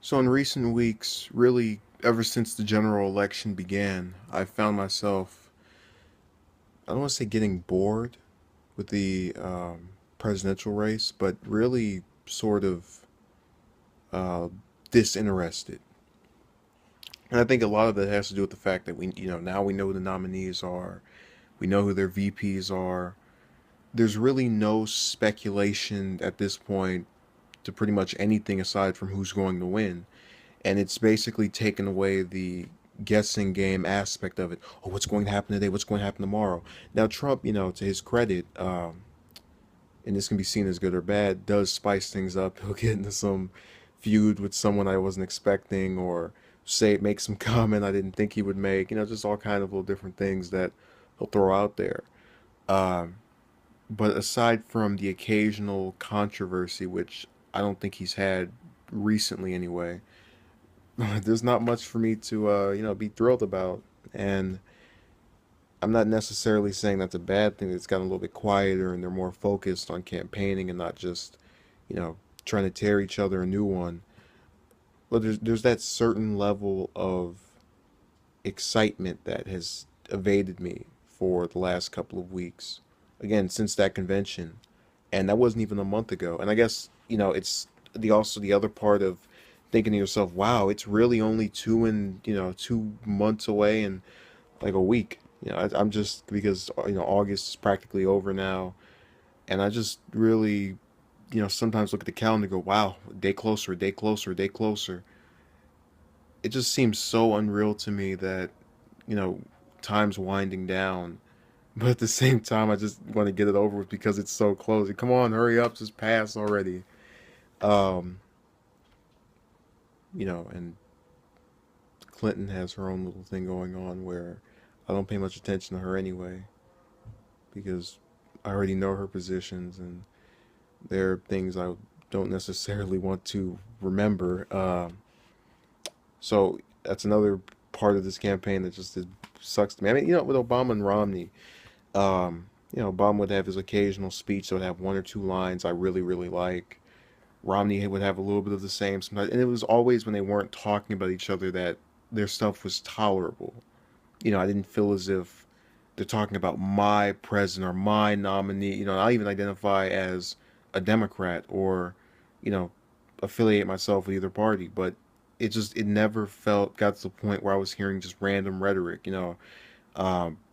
So in recent weeks, really ever since the general election began, I've found myself, I don't want to say getting bored with the presidential race, but really sort of uh, disinterested. And I think a lot of that has to do with the fact that now we know who the nominees are, we know who their VPs are. There's really no speculation at this point to pretty much anything aside from who's going to win. And it's basically taken away the guessing game aspect of it. Oh, what's going to happen today? What's going to happen tomorrow? Now, Trump, to his credit, and this can be seen as good or bad, does spice things up. He'll get into some feud with someone I wasn't expecting, or make some comment I didn't think he would make. Just all kind of little different things that he'll throw out there. Um, but aside from the occasional controversy, which I don't think he's had recently anyway, there's not much for me to be thrilled about. And I'm not necessarily saying that's a bad thing. It's gotten a little bit quieter and they're more focused on campaigning and not just you know trying to tear each other a new one. But there's that certain level of excitement that has evaded me for the last couple of weeks, again since that convention, and that wasn't even a month ago. And I guess it's the other part of thinking to yourself, wow, it's really only 2 months away and like a week. I'm just, because August is practically over now, and I just really sometimes look at the calendar and go, wow, a day closer, a day closer, a day closer. It just seems so unreal to me that you know time's winding down, but at the same time I just want to get it over with because it's so close. Come on, hurry up, just pass already. um and Clinton has her own little thing going on where I don't pay much attention to her anyway, because I already know her positions, and there are things I don't necessarily want to remember. So that's another part of this campaign that just sucks to me. I mean, with Obama and Romney, Obama would have his occasional speech that would have one or two lines I really, really like. Romney would have a little bit of the same sometimes, and it was always when they weren't talking about each other that their stuff was tolerable. I didn't feel as if they're talking about my president or my nominee. I even identify as a Democrat, or, you know, affiliate myself with either party, but it never got to the point where I was hearing just random rhetoric.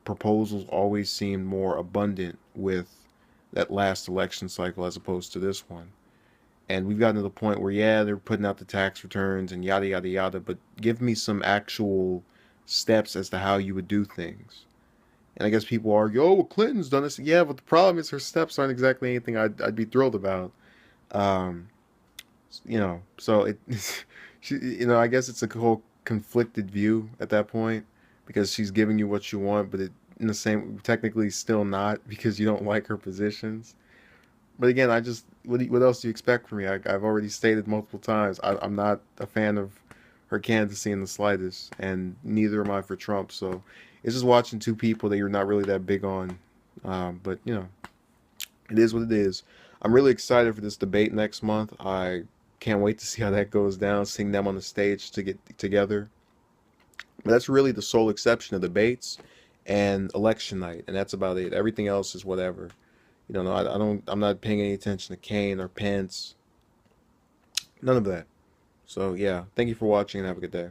Proposals always seemed more abundant with that last election cycle as opposed to this one. And we've gotten to the point where, yeah, they're putting out the tax returns and yada yada yada, but give me some actual steps as to how you would do things. And I guess people argue, oh, well, Clinton's done this. Yeah, but the problem is her steps aren't exactly anything I'd be thrilled about. Um, so I guess it's a whole conflicted view at that point, because she's giving you what you want, but in the same, technically still not, because you don't like her positions. But again, what else do you expect from me? I've already stated multiple times, I'm not a fan of her candidacy in the slightest, and neither am I for Trump. So it's just watching two people that you're not really that big on. But it is what it is. I'm really excited for this debate next month. I can't wait to see how that goes down, seeing them on the stage to get together. But that's really the sole exception of debates and election night, and that's about it. Everything else is whatever. No, I don't. I'm not paying any attention to Kane or Pence. None of that. So yeah, thank you for watching and have a good day.